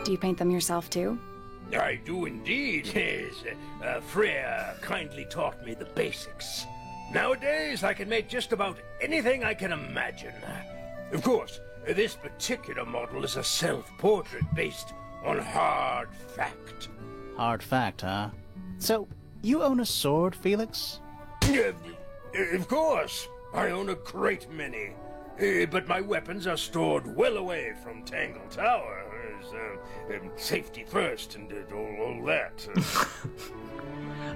Do you paint them yourself too? I do indeed, yes. Freya kindly taught me the basics. Nowadays, I can make just about anything I can imagine. Of course, this particular model is a self-portrait based on hard fact. Hard fact, huh? So, you own a sword, Felix? Of course. I own a great many. But my weapons are stored well away from Tangle Tower. Safety first and all that.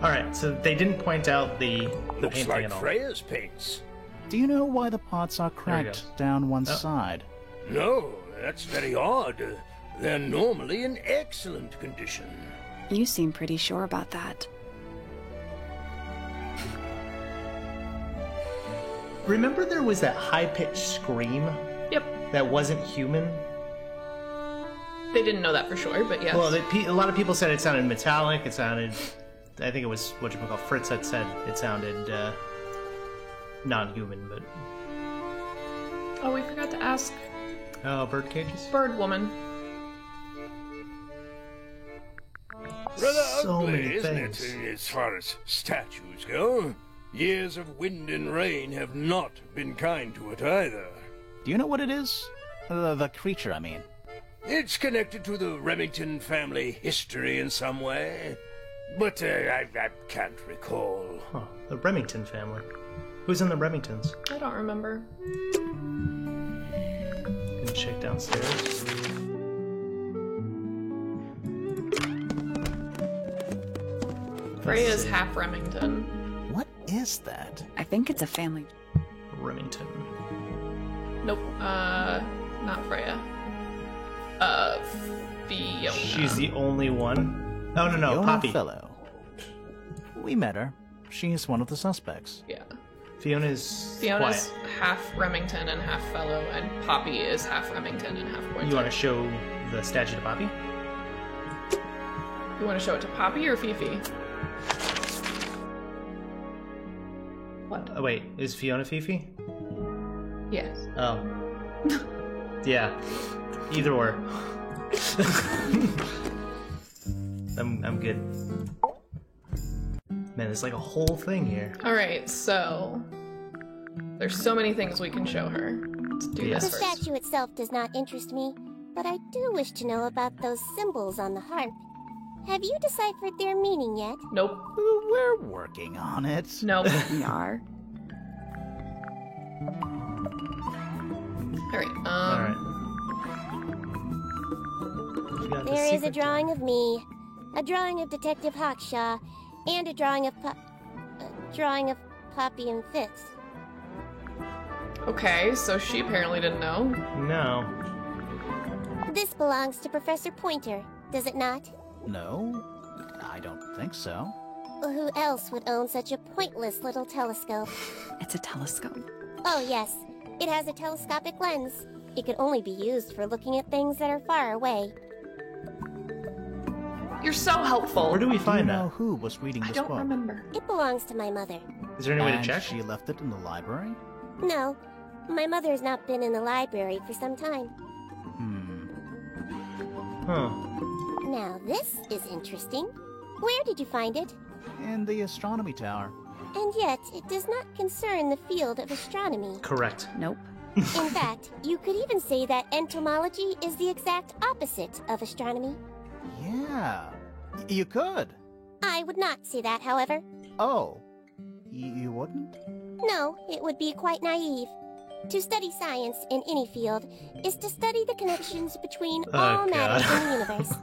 Alright, so they didn't point out the Looks painting like at all. Freya's paints. Do you know why the pots are cracked down one side? No, that's very odd. They're normally in excellent condition. You seem pretty sure about that. Remember there was that high-pitched scream Yep. that wasn't human? They didn't know that for sure, but yes. Well, a lot of people said it sounded metallic. It sounded... I think it was Fritz had said it sounded non-human, but... Oh, we forgot to ask Oh, bird cages? Bird Woman. Rather So ugly, many isn't things. it, as far as statues go? Years of wind and rain have not been kind to it either. Do you know what it is? The creature, I mean. It's connected to the Remington family history in some way, but I can't recall. Huh, the Remington family. Who's in the Remingtons? I don't remember. Gonna check downstairs. Freya's half Remington. What is that? I think it's a family. Remington. Nope. Not Freya. Fiona. She's the only one? Oh, no, Fiona Poppy. Fellow. We met her. She's one of the suspects. Yeah. Fiona's Fiona's quiet. half Remington and half Fellow, and Poppy is half Remington and half Pointer. You want to show the statue to Poppy? You want to show it to Poppy or Fifi? What? Oh, wait, is Fiona Fifi? Yes. Oh. Yeah. Either or. I'm good. Man, there's like a whole thing here. Alright, so... There's so many things we can show her. Let's do Yeah. this The first. statue itself does not interest me, but I do wish to know about those symbols on the harp. Have you deciphered their meaning yet? Nope. We're working on it. Nope. We are. Alright, Alright. There is a drawing of me, a drawing of Detective Hawkshaw, and a drawing of Poppy and Fitz. Okay, so she apparently didn't know. No. This belongs to Professor Pointer, does it not? No, I don't think so. Well, who else would own such a pointless little telescope? It's a telescope. Oh yes, it has a telescopic lens. It could only be used for looking at things that are far away. You're so helpful. Where do we Do you find know that? who was reading I this don't book? remember. It belongs to my mother. Is there any way to And check? she left it in the library? No, my mother has not been in the library for some time. Huh. Now this is interesting. Where did you find it? In the astronomy tower. And yet, it does not concern the field of astronomy. Correct. Nope. In fact, you could even say that entomology is the exact opposite of astronomy. Yeah, you could. I would not say that, however. Oh, you wouldn't? No, it would be quite naive. To study science in any field is to study the connections between Oh, all matters God. in the universe,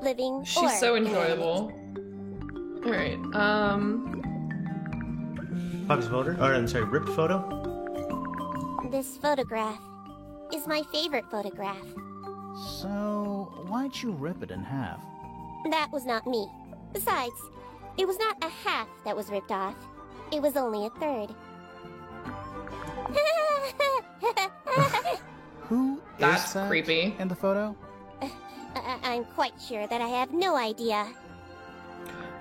living or She's so inanimate. enjoyable. Alright, Poppy's photo? Or, I'm sorry, ripped photo? This photograph is my favorite photograph. So, why'd you rip it in half? That was not me. Besides, it was not a half that was ripped off. It was only a third. Who That's is that creepy. in the photo? I'm quite sure that I have no idea.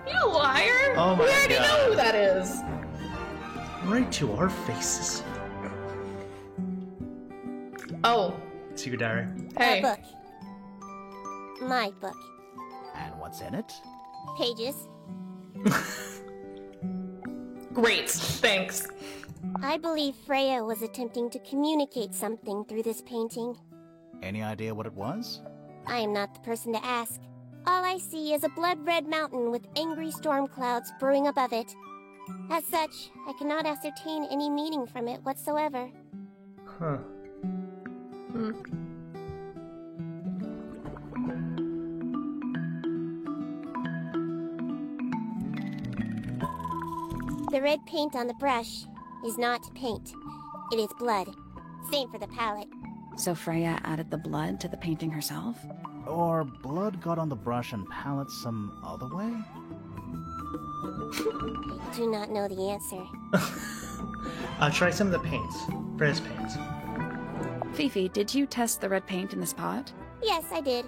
you liar! Oh my we already God. know who that is! Right to our faces. Oh, Secret diary. hey. A book. My book. And what's in it? Pages. Great, thanks. I believe Freya was attempting to communicate something through this painting. Any idea what it was? I am not the person to ask. All I see is a blood-red mountain with angry storm clouds brewing above it. As such, I cannot ascertain any meaning from it whatsoever. Huh. The red paint on the brush is not paint. It is blood. Same for the palette. So Freya added the blood to the painting herself? Or blood got on the brush and palette some other way? I do not know the answer. Try some of the paints. Freya's paints. Fifi, did you test the red paint in this pot? Yes, I did.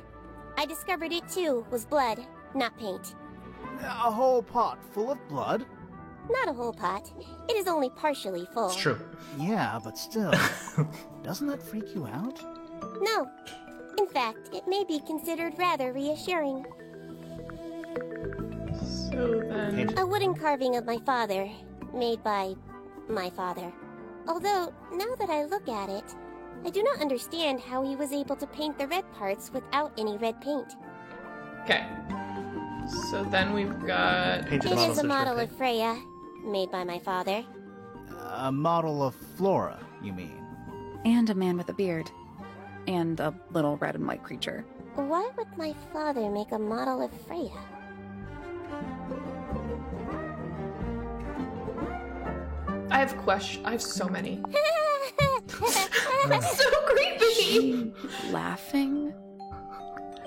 I discovered it too was blood, not paint. A whole pot full of blood? Not a whole pot. It is only partially full. It's true. Yeah, but still. Doesn't that freak you out? No. In fact, it may be considered rather reassuring. So then... A wooden carving of my father, made by my father. Although, now that I look at it, I do not understand how he was able to paint the red parts without any red paint. Okay. So then we've got... Painted It models is a of model Freya. of Freya, made by my father. A model of Flora, you mean? And a man with a beard. And a little red and white creature. Why would my father make a model of Freya? I have so many. It's so creepy! Laughing?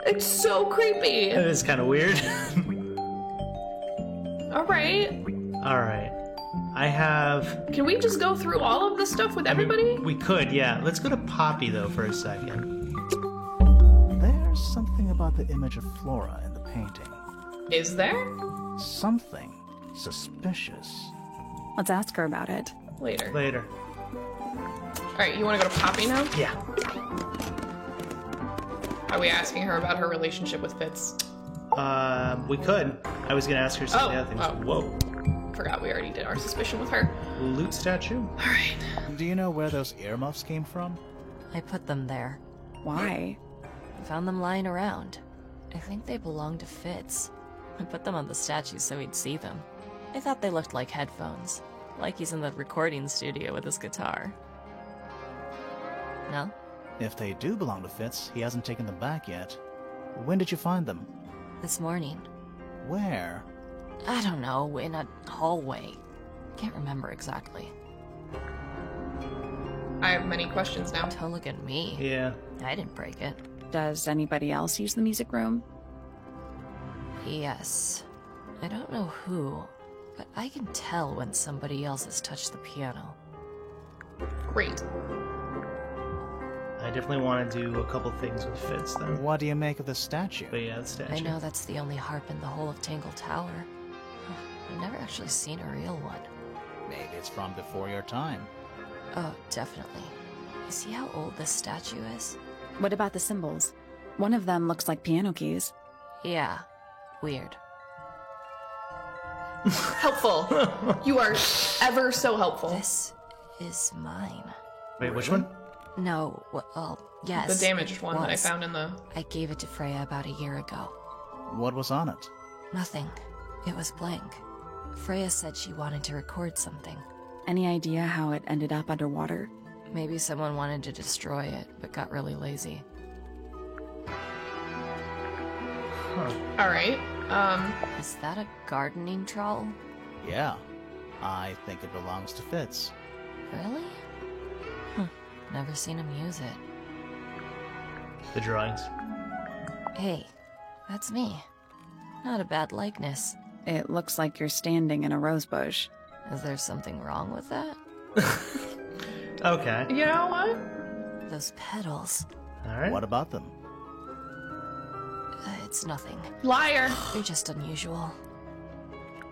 It's so creepy! That is kind of weird. Alright. Alright. I have... Can we just go through all of the stuff with everybody? We could, yeah. Let's go to Poppy, though, for a second. There's something about the image of Flora in the painting. Is there? Something suspicious. Let's ask her about it. Later. Later. Alright, you want to go to Poppy now? Yeah. Are we asking her about her relationship with Fitz? We could. I was going to ask her some of the other things. Oh. Whoa. Forgot we already did our suspicion with her. Loot statue? Alright. Do you know where those earmuffs came from? I put them there. Why? I found them lying around. I think they belong to Fitz. I put them on the statue so he'd see them. I thought they looked like headphones. Like he's in the recording studio with his guitar. No? If they do belong to Fitz, he hasn't taken them back yet. When did you find them? This morning. Where? I don't know, in a hallway. Can't remember exactly. I have many questions now. Don't look at me. Yeah. I didn't break it. Does anybody else use the music room? Yes. I don't know who, but I can tell when somebody else has touched the piano. Great. I definitely want to do a couple things with Fitz, then. What do you make of the statue? But yeah, the statue. I know that's the only harp in the whole of Tangle Tower. I've never actually seen a real one. Maybe it's from before your time. Oh, definitely. You see how old this statue is? What about the symbols? One of them looks like piano keys. Yeah. Weird. Helpful. You are ever so helpful. This is mine. Wait, which one? No, well, yes. The damaged one that I was. found in the... I gave it to Freya about a year ago. What was on it? Nothing. It was blank. Freya said she wanted to record something. Any idea how it ended up underwater? Maybe someone wanted to destroy it, but got really lazy. Huh. Alright. Is that a gardening trowel? Yeah. I think it belongs to Fitz. Really? Never seen him use it. The drawings. Hey, that's me. Not a bad likeness. It looks like you're standing in a rose bush. Is there something wrong with that? Okay. You know what? Those petals. Alright. What about them? It's nothing. Liar. They're just unusual.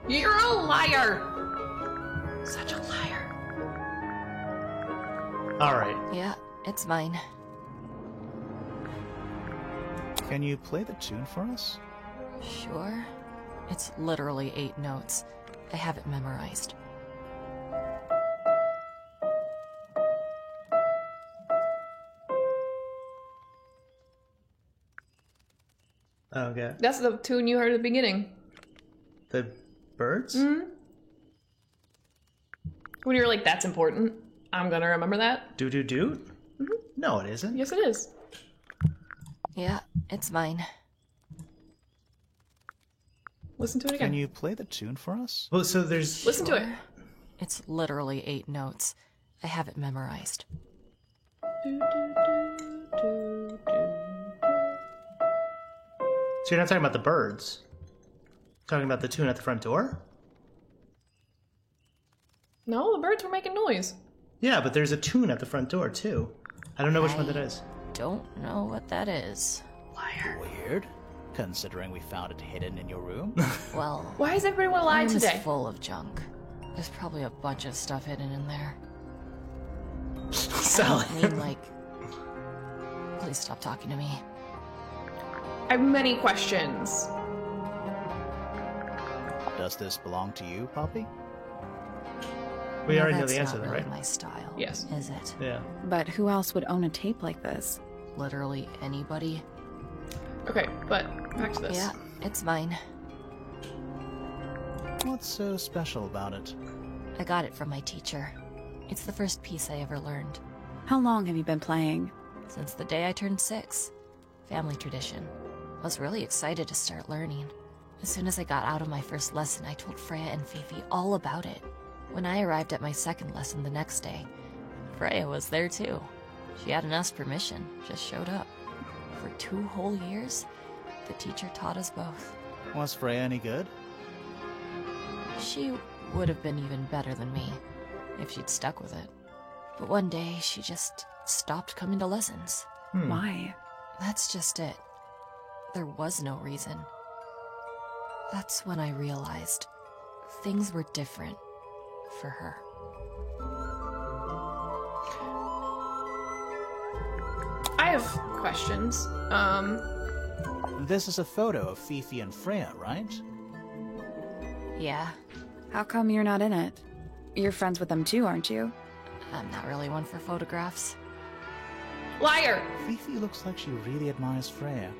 You're a liar. Such a liar. Alright. Yeah, it's mine. Can you play the tune for us? Sure. It's literally 8 notes. I have it memorized. Okay. That's the tune you heard at the beginning. The birds? Mm-hmm. When you were like, that's important. I'm gonna remember that. Do do do? Mm-hmm. No, it isn't. Yes, it is. Yeah, it's mine. Listen to it again. Can you play the tune for us? Well, so there's. Listen to it. It's literally 8 notes. I have it memorized. So you're not talking about the birds? Talking about the tune at the front door? No, the birds were making noise. Yeah, but there's a tune at the front door too. I don't know which one that is. Don't know what that is. Weird. Considering we found it hidden in your room. Well, Why is everyone my alive room is today? full of junk. There's probably a bunch of stuff hidden in there. Sally. I mean, like... Please stop talking to me. I have many questions. Does this belong to you, Poppy? We No, already know that's the answer not to that, really right? my style. Yes. Is it? Yeah. But who else would own a tape like this? Literally anybody? Okay, but back to this. Yeah, it's mine. What's so special about it? I got it from my teacher. It's the first piece I ever learned. How long have you been playing? Since the day I turned 6. Family tradition. I was really excited to start learning. As soon as I got out of my first lesson, I told Freya and Fifi all about it. When I arrived at my second lesson the next day, Freya was there too. She hadn't asked permission, just showed up. For 2 whole years, the teacher taught us both. Was Freya any good? She would have been even better than me, if she'd stuck with it. But one day, she just stopped coming to lessons. Why? That's just it. There was no reason. That's when I realized things were different for her. I have questions. This is a photo of Fifi and Freya, right? Yeah, How come you're not in it? You're friends with them too, aren't you? I'm not really one for photographs. Liar! Fifi looks like she really admires Freya.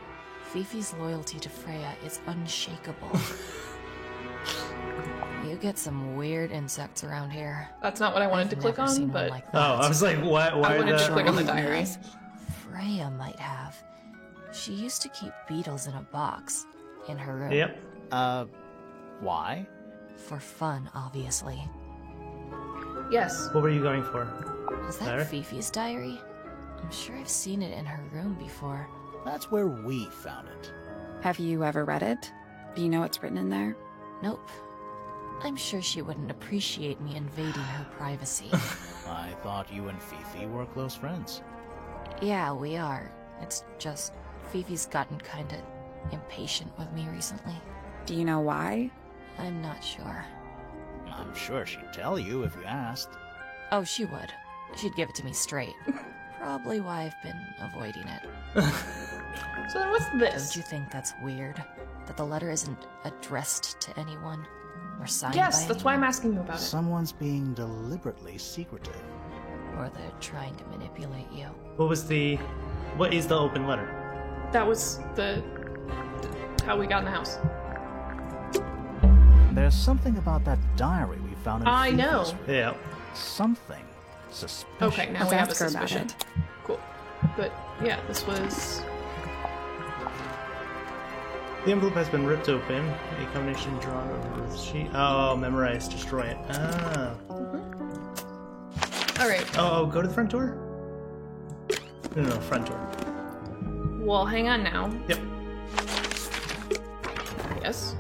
Fifi's loyalty to Freya is unshakable. You get some weird insects around here. That's not what I wanted to I've click never on, seen but one like Oh, that. I was like, what? Why I wanted to the? click on the diary. Freya might have. She used to keep beetles in a box in her room. Yep. Why? For fun, obviously. Yes. What were you going for? Was that There? Fifi's diary? I'm sure I've seen it in her room before. That's where we found it. Have you ever read it? Do you know what's written in there? Nope. I'm sure she wouldn't appreciate me invading her privacy. I thought you and Fifi were close friends. Yeah, we are. It's just Fifi's gotten kinda impatient with me recently. Do you know why? I'm not sure. I'm sure she'd tell you if you asked. Oh, she would. She'd give it to me straight. Probably why I've been avoiding it. So then what's Don't this? you think that's weird? That the letter isn't addressed to anyone? Or signed Yes, by that's why I'm anyone? asking you about it. Someone's being deliberately secretive. Or they're trying to manipulate you. What is the open letter? That was the how we got in the house. There's something about that diary we found in I Fifi's know. room. Yeah. Something suspicious. Okay, now Let's we have a ask her about suspicion. it. Cool. But yeah, this was The envelope has been ripped open. A combination drawn over the sheet. Oh, memorize, destroy it. Ah. alright. Oh, go to the front door? No, front door. Well, hang on now. Yep. Yes.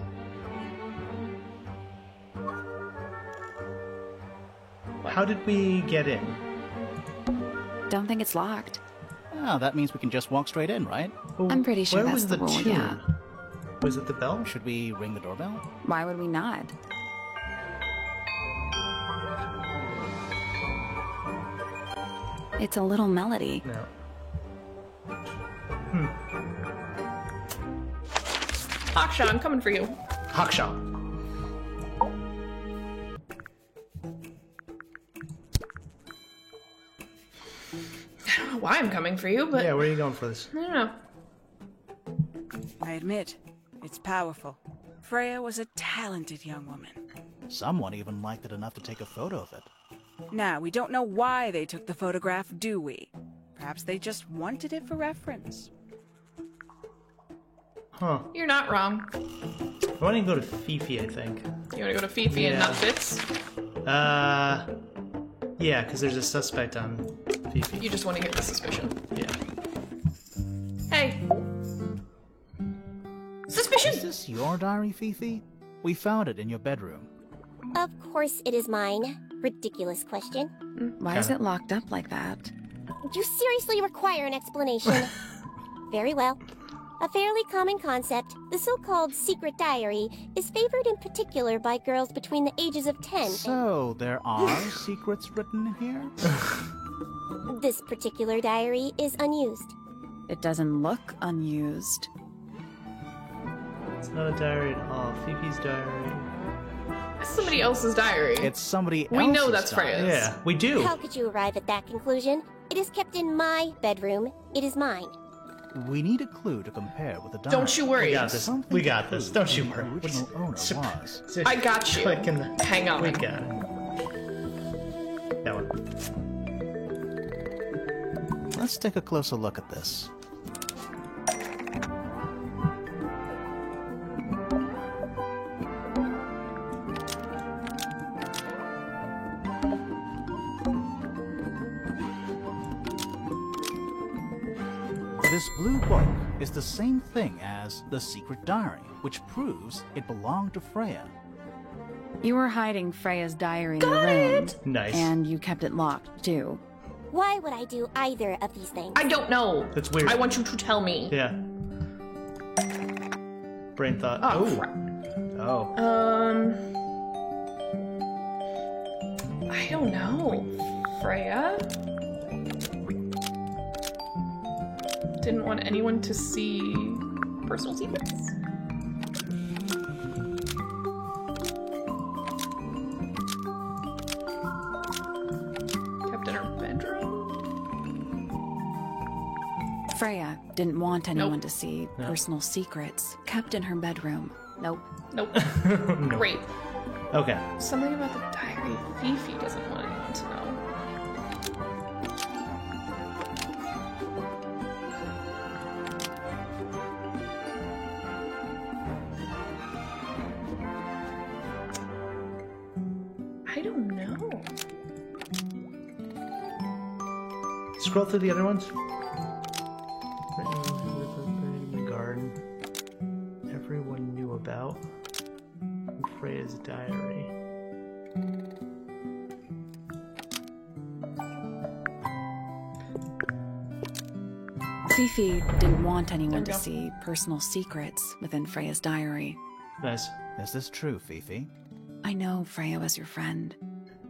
How did we get in? Don't think it's locked. Oh, that means we can just walk straight in, right? Well, I'm pretty sure where that's was the rule, tune? yeah. Was it the bell? Should we ring the doorbell? Why would we not? It's a little melody. No. Hawkshaw, I'm coming for you. Hawkshaw. I don't know why I'm coming for you, but Yeah, where are you going for this? I don't know. I admit, it's powerful. Freya was a talented young woman. Someone even liked it enough to take a photo of it. Now, we don't know why they took the photograph, do we? Perhaps they just wanted it for reference. Huh. You're not wrong. I want to go to Fifi, I think. You want to go to Fifi and Yeah. not Fitz? Yeah, because there's a suspect on Fifi. You just want to get the suspicion. Yeah. Hey. Is Suspicion! this your diary, Fifi? We found it in your bedroom. Of course it is mine. Ridiculous question. Why is it locked up like that? You seriously require an explanation. Very well. A fairly common concept, the so-called secret diary, is favored in particular by girls between the ages of 10. So, there are secrets written in here? This particular diary is unused. It doesn't look unused. It's not a diary at all. Fifi's diary. That's somebody else's diary. It's somebody else's We know that's diary. Freya's. Yeah, we do. How could you arrive at that conclusion? It is kept in my bedroom. It is mine. We need a clue to compare with the diary. Don't you worry. We got this. We got this. Don't you Who worry. the original owner was. I got you. Click in the... Hang on. We got it. That one. Let's take a closer look at this. This blue book is the same thing as the secret diary, which proves it belonged to Freya. You were hiding Freya's diary in your room. Nice. And you kept it locked, too. Why would I do either of these things? I don't know. That's weird. I want you to tell me. Yeah. Brain thought. Oh, Ooh. crap. Oh. I don't know. Freya? Didn't want anyone to see personal secrets? Kept in her bedroom? Freya didn't want anyone Nope. to see personal secrets kept in her bedroom. Nope. Nope. No. Great. Okay. Something about the diary Fifi doesn't want anyone to know. I don't know. Scroll through the other ones. In the garden. Everyone knew about. Freya's diary. Fifi didn't want anyone to There you go. see personal secrets within Freya's diary. Nice. Is this true, Fifi? I know Freya was your friend,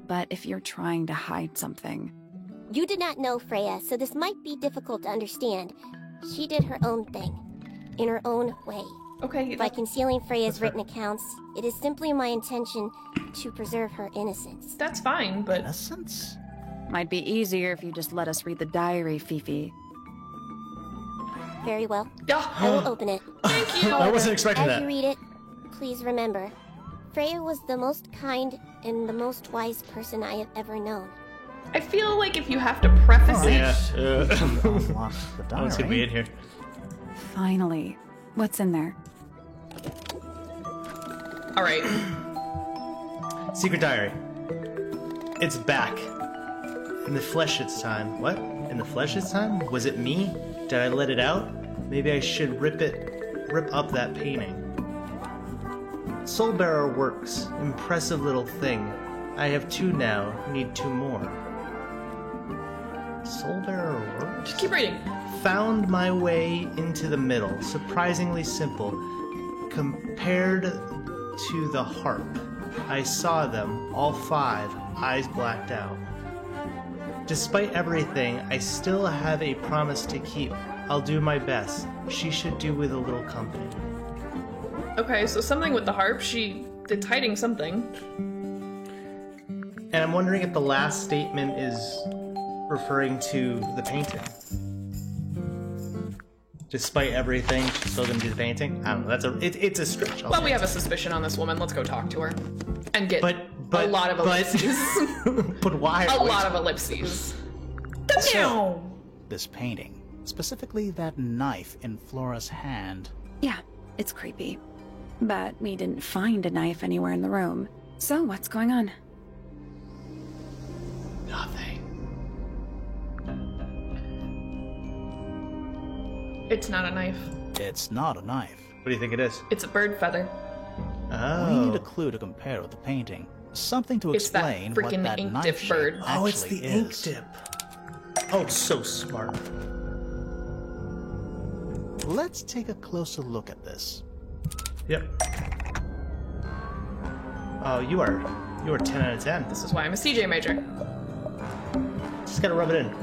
but if you're trying to hide something, You did not know Freya, so this might be difficult to understand. She did her own thing, in her own way. Okay, By concealing Freya's written accounts, it is simply my intention to preserve her innocence. that's fine, but Innocence? might be easier if you just let us read the diary, Fifi. Very well. yeah. I will open it. Thank you. I wasn't expecting As that. you read it, please remember, Freya was the most kind and the most wise person I have ever known. I feel like if you have to preface it, Yeah. Unlock the diary. What's gonna be in here? Finally. What's in there? all right. Secret diary. It's back. In the flesh it's time. What? In the flesh it's time? Was it me? Did I let it out? Maybe I should rip up that painting. Soulbearer works. Impressive little thing. I have 2 now. Need 2 more. Soulbearer works? Just keep reading. Found my way into the middle. Surprisingly simple. Compared to the harp. I saw them, all 5, eyes blacked out. Despite everything, I still have a promise to keep. I'll do my best. She should do with a little company. Okay, so something with the harp. It's hiding something. And I'm wondering if the last statement is referring to the painting. Despite everything, she's still gonna do the painting. I don't know. It's a stretch. Well, we have a suspicion on this woman. Let's go talk to her and get a lot of ellipses. But why? A lot of ellipses. So, this painting, specifically that knife in Flora's hand. Yeah, it's creepy. But we didn't find a knife anywhere in the room. So what's going on? Nothing. It's not a knife. It's not a knife. What do you think it is? It's a bird feather. Oh. We need a clue to compare with the painting. Something to It's that explain what freaking that ink knife dip shape bird. Oh, it's the actually ink is. dip. Oh, it's so smart. Let's take a closer look at this. Yep. Oh, you are 10 out of 10. This is why I'm a CJ major. Just gotta rub it in.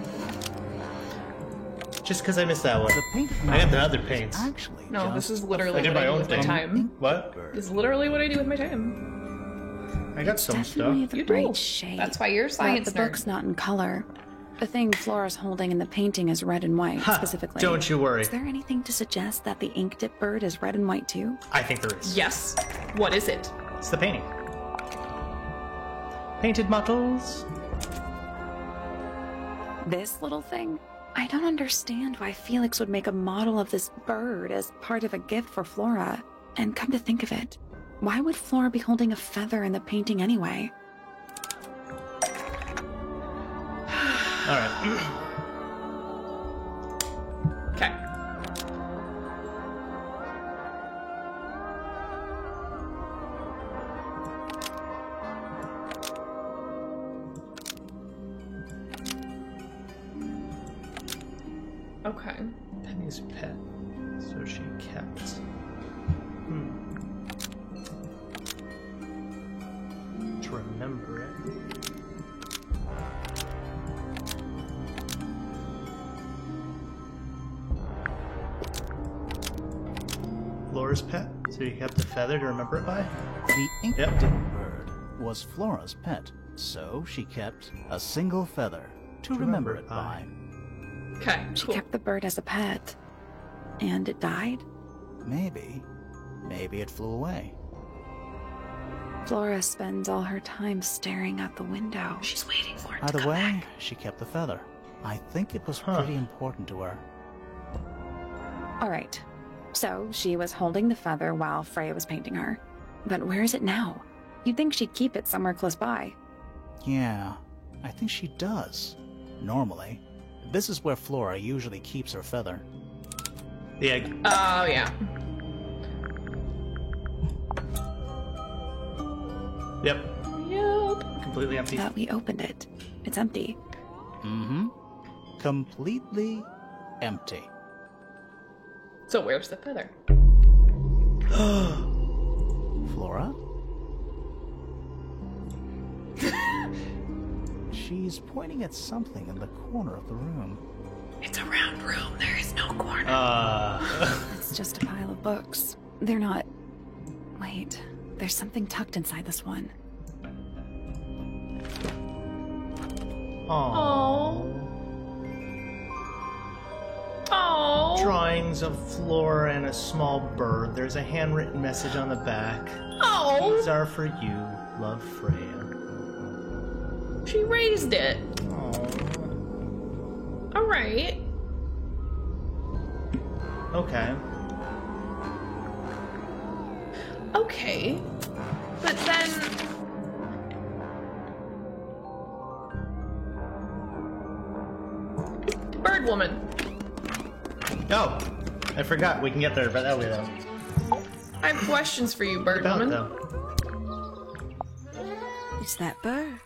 Just because I missed that one. The painted I got the knife other is paints. Actually, No, just this is I literally did what I my do own with my thing. time. What? This is literally what I do with my time. I got some Definitely stuff. the You do. right shade. That's why you're a But science the nerd. book's not in color. The thing Flora's holding in the painting is red and white, Ha, specifically. don't you worry. Is there anything to suggest that the ink dip bird is red and white too? I think there is. Yes. What is it? It's the painting. Painted models. This little thing? I don't understand why Felix would make a model of this bird as part of a gift for Flora. And come to think of it, why would Flora be holding a feather in the painting anyway? All right. Okay. Okay. Penny's pet. So she kept. To remember it. Flora's pet? So you kept a feather to remember it by? The ink Yep. dip bird was Flora's pet, so she kept a single feather to remember it by. Okay. She Cool. kept the bird as a pet. And it died? Maybe it flew away. Flora spends all her time staring out the window. She's waiting for it to Either come way, back. she kept the feather. I think it was Huh. pretty important to her. All right. So she was holding the feather while Freya was painting her. But where is it now? You'd think she'd keep it somewhere close by. Yeah, I think she does. Normally. This is where Flora usually keeps her feather. The egg. Oh, yeah. Yep. Yep. Completely empty. But we opened it. It's empty. Mm-hmm. Completely empty. So where's the feather? Flora? She's pointing at something in the corner of the room. It's a round room. There is no corner. It's just a pile of books. They're not... Wait. There's something tucked inside this one. Aww. Oh. Drawings of Flora and a small bird. There's a handwritten message on the back. Oh. These are for you, love Freya. She raised it. Aww. All right. Okay. Okay. But then... Bird woman. Oh, I forgot. We can get there, but that way though. I have questions for you, bird About woman. though. It's that bird.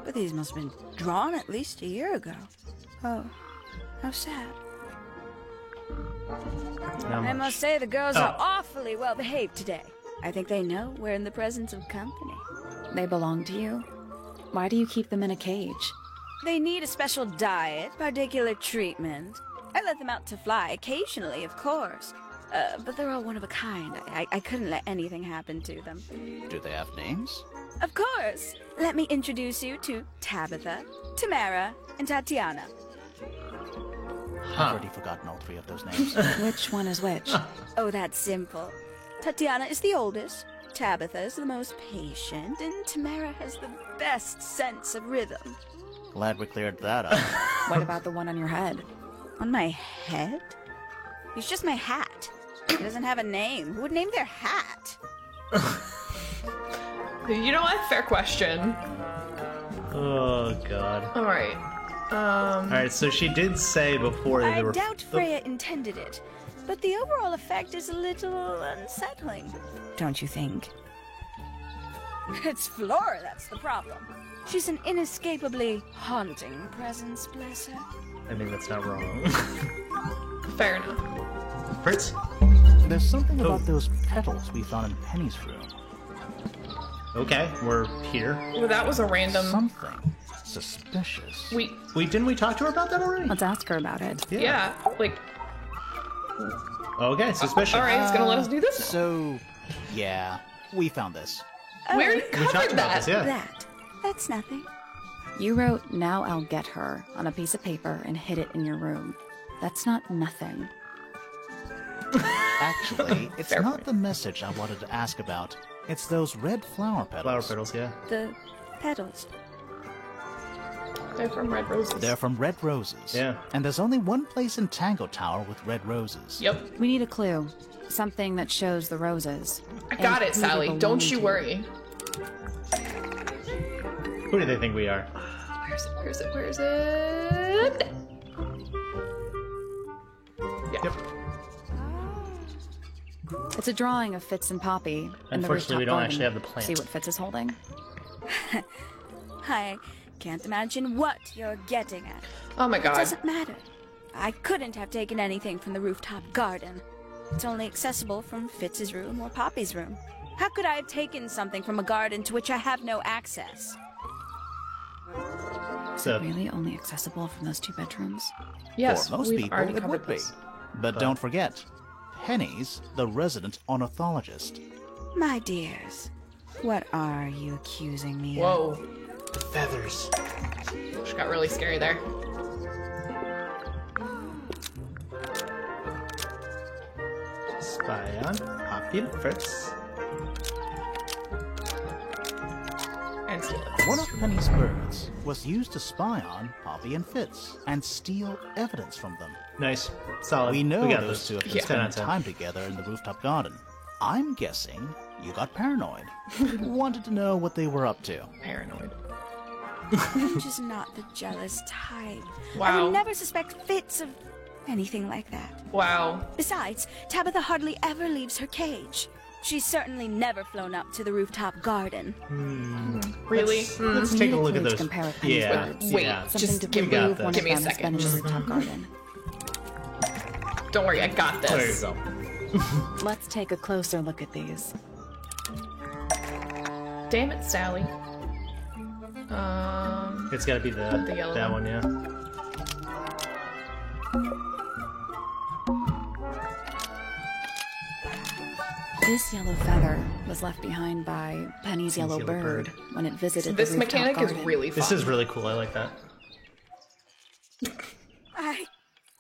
But these must have been drawn at least a year ago. Oh, how sad. Not I much. must say the girls are Oh. awfully well behaved today. I think they know we're in the presence of company. They belong to you? Why do you keep them in a cage? They need a special diet, particular treatment. I let them out to fly occasionally, of course. but they're all one of a kind. I couldn't let anything happen to them. Do they have names? Of course. Let me introduce you to Tabitha, Tamara, and Tatiana. I've already forgotten all three of those names. Which one is which? Oh, that's simple. Tatiana is the oldest, Tabitha is the most patient, and Tamara has the best sense of rhythm. Glad we cleared that up. What about the one on your head? On my head? It's just my hat. It doesn't have a name. Who would name their hat? You know what? Fair question. Oh god. Alright. Alright, so she did say before that I there were... doubt Freya intended it, but the overall effect is a little unsettling. Don't you think? It's Flora that's the problem. She's an inescapably haunting presence, bless her. I mean, that's not wrong. Fair enough. Fritz? There's something about those petals we found in Penny's room. Okay, we're here. Well, that was a random... Something suspicious. Wait, didn't we talk to her about that already? Let's ask her about it. Yeah, like... Okay, suspicious. Alright, it's gonna let us do this now. So, yeah, we found this. We already We covered talked about that. this, yeah. That's nothing. You wrote, "Now I'll get her," on a piece of paper and hid it in your room. That's not nothing. Actually, it's Fair not point. the message I wanted to ask about. It's those red flower petals. Flower petals, yeah. The petals. They're from Red Roses. They're from red roses. Yeah. And there's only one place in Tango Tower with red roses. Yep. We need a clue. Something that shows the roses. I got And it, who they Sally. belong Don't you to. worry. Who do they think we are? Where's it? Yeah. Yep. It's a drawing of Fitz and Poppy. in the Unfortunately, we rooftop don't garden. actually have the plant. See what Fitz is holding? I can't imagine what you're getting at. Oh my It god. doesn't matter. I couldn't have taken anything from the rooftop garden. It's only accessible from Fitz's room or Poppy's room. How could I have taken something from a garden to which I have no access? So, Really only accessible from those 2 bedrooms? Yes, For most we've people, already it covered would be. this. But don't forget, Penny's the resident ornithologist. My dears, what are you accusing me of? Whoa. feathers. She got really scary there. Spy on Poppy and Fritz. And steal it. One of Penny's birds was used to spy on Poppy and Fitz and steal evidence from them. Nice. Solid. We know got those this. two have been Yeah. 10 out spending of 10. time together in the rooftop garden. I'm guessing you got paranoid. Wanted to know what they were up to. Paranoid. I'm just not the jealous type. I Wow. would never suspect Fitz of anything like that. Wow. Besides, Tabitha hardly ever leaves her cage. She's certainly never flown up to the rooftop garden. Really? Let's We take need a look clue at to those. compare with Penny's Yeah. words. Wait, yeah. Something just to give me- prove one give of me a them has second. been in the rooftop garden. Don't worry, I got this. There you go. Let's take a closer look at these. Damn it, Sally. It's got to be The yellow that one. one, yeah. This yellow feather was left behind by Penny's yellow yellow bird when it visited This the rooftop mechanic is garden. really fun. This is really cool. I like that. I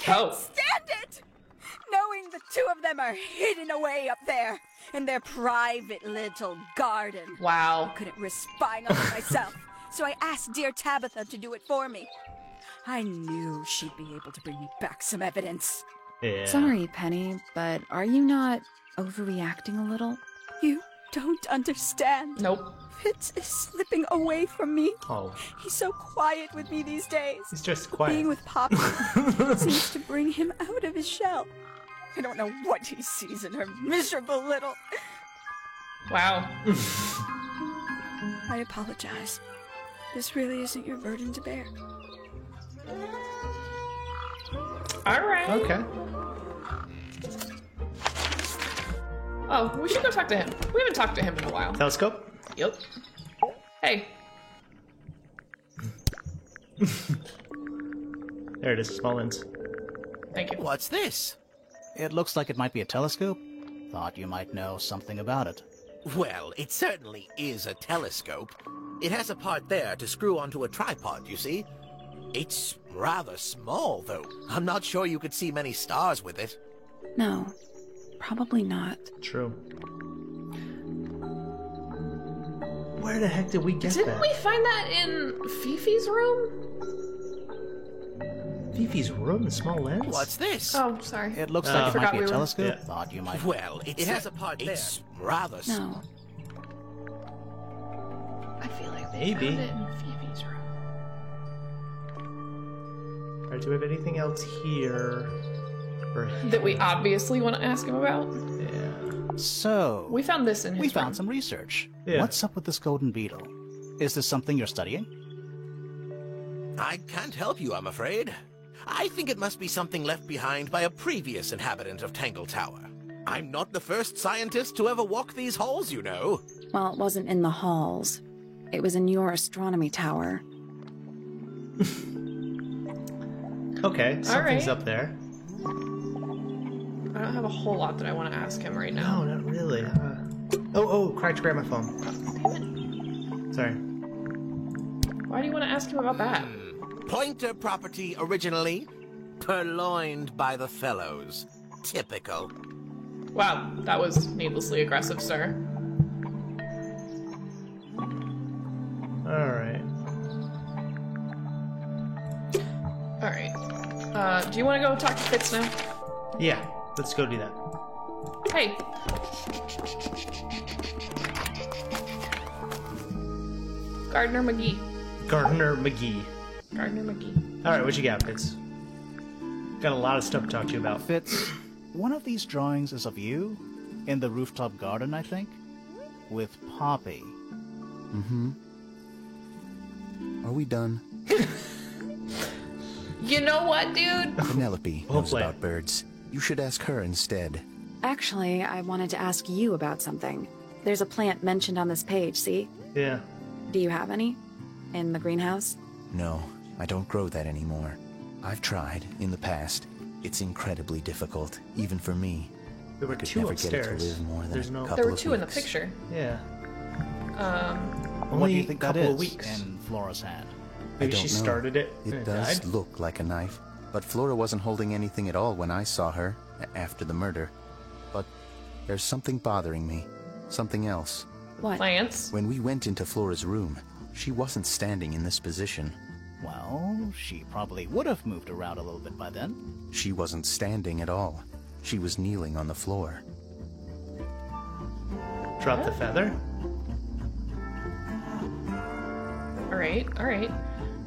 Oh. stand it! Knowing the 2 of them are hidden away up there in their private little garden. Wow. Couldn't risk spying on them myself, so I asked dear Tabitha to do it for me. I knew she'd be able to bring me back some evidence. Yeah. Sorry, Penny, but are you not overreacting a little? You don't understand. Nope. Fitz is slipping away from me. Oh, He's so quiet with me these days. he's just Being quiet. with Poppy seems to bring him out of his shell. I don't know what he sees in her miserable little... Wow. I apologize. This really isn't your burden to bear. Alright. Okay. Oh, we should go talk to him. We haven't talked to him in a while. Telescope? Yep. Hey. There it is. Small lens. Thank you. What's this? It looks like it might be a telescope. Thought you might know something about it. Well, it certainly is a telescope. It has a part there to screw onto a tripod, you see. It's rather small, though. I'm not sure you could see many stars with it. No, probably not. True. Where the heck did we get Didn't that? we find that in Fifi's room? Fifi's room, the small lens? What's this? Oh, sorry. It looks I like it might forgot be we a were- telescope. Yeah. Thought you might... Well, it has a part there. It's rather small. No. I feel like we Maybe. found it in Fifi's room. Alright, do we have anything else here? That we obviously want to ask him about. Yeah. So, We found this in his we room. found some research. Yeah. What's up with this golden beetle? Is this something you're studying? I can't help you, I'm afraid. I think it must be something left behind by a previous inhabitant of Tangle Tower. I'm not the first scientist to ever walk these halls, you know. Well, it wasn't in the halls. It was in your astronomy tower. Okay, something's right. up there. I don't have a whole lot that I want to ask him right now. No, not really. Oh, cracked grab my phone. Damn Sorry. it. Why do you want to ask him about that? Pointer property originally, purloined by the fellows. Typical. Wow, that was needlessly aggressive, sir. Alright. Alright. Do you want to go talk to Fitz now? Yeah, let's go do that. Hey. Gardner McGee. Gardner McGee. Gardner McGee. Alright, what you got, Fitz? Got a lot of stuff to talk to you about. Fitz, one of these drawings is of you in the rooftop garden, I think, with Poppy. Mm-hmm. Are we done? You know what, dude? Penelope Well knows played. about birds. You should ask her instead. Actually, I wanted to ask you about something. There's a plant mentioned on this page, see? Yeah. Do you have any? In the greenhouse? No, I don't grow that anymore. I've tried in the past. It's incredibly difficult, even for me. There were Could two never get it upstairs. to live more than There's a no. couple There were of two in the weeks. picture. Yeah. What do you Only think a that couple is of weeks. in Flora's hand? Maybe I she don't know. started it and It it does died. look like a knife, but Flora wasn't holding anything at all when I saw her after the murder. But there's something bothering me. Something else. What? Plants. When we went into Flora's room, she wasn't standing in this position. Well, she probably would have moved around a little bit by then. She wasn't standing at all. She was kneeling on the floor. Drop the feather. Alright, alright.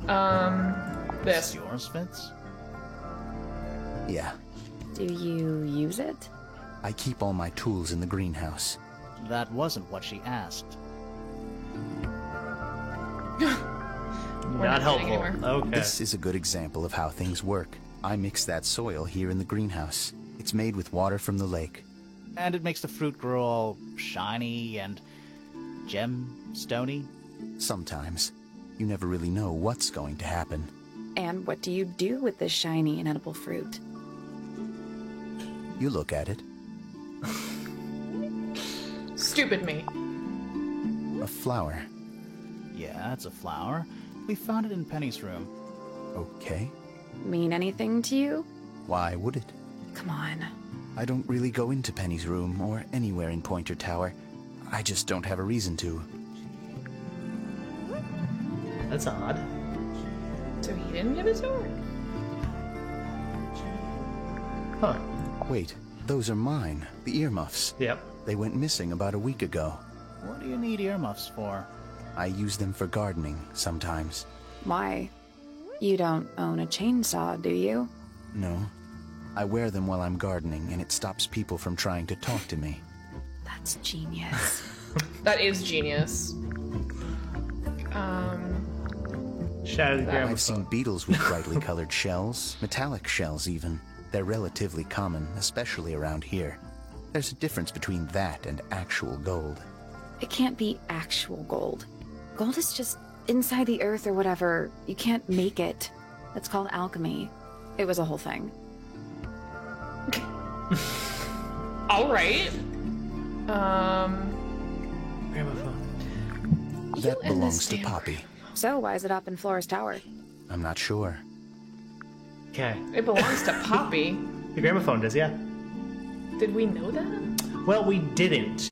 Is This. this yours, Fitz? Yeah, Do you use it? I keep all my tools in the greenhouse. That wasn't what she asked. We're Not not helpful. getting anywhere. Okay. This is a good example of how things work. I mix that soil here in the greenhouse. It's made with water from the lake. And it makes the fruit grow all shiny and gem-stony. Sometimes. You never really know what's going to happen. And what do you do with this shiny, inedible fruit? You look at it. Stupid me. A flower. Yeah, it's a flower. We found it in Penny's room. Okay. Mean anything to you? Why would it? Come on. I don't really go into Penny's room or anywhere in Pointer Tower. I just don't have a reason to. That's odd. So he didn't give it to her? Huh. Wait, those are mine. The earmuffs. Yep. They went missing about a week ago. What do you need earmuffs for? I use them for gardening sometimes. Why? You don't own a chainsaw, do you? No. I wear them while I'm gardening, and it stops people from trying to talk to me. That's genius. That is genius. Shattered I've I've seen beetles with brightly colored shells, metallic shells even. They're relatively common, especially around here. There's a difference between that and actual gold. It can't be actual gold. Gold is just inside the earth or whatever. You can't make it. It's called alchemy. It was a whole thing. All right. Gramophone. That and belongs this to damn Poppy. So why is it up in Flora's tower? I'm not sure. Okay. It belongs to Poppy. The gramophone does, yeah. Did we know that? Well, we didn't.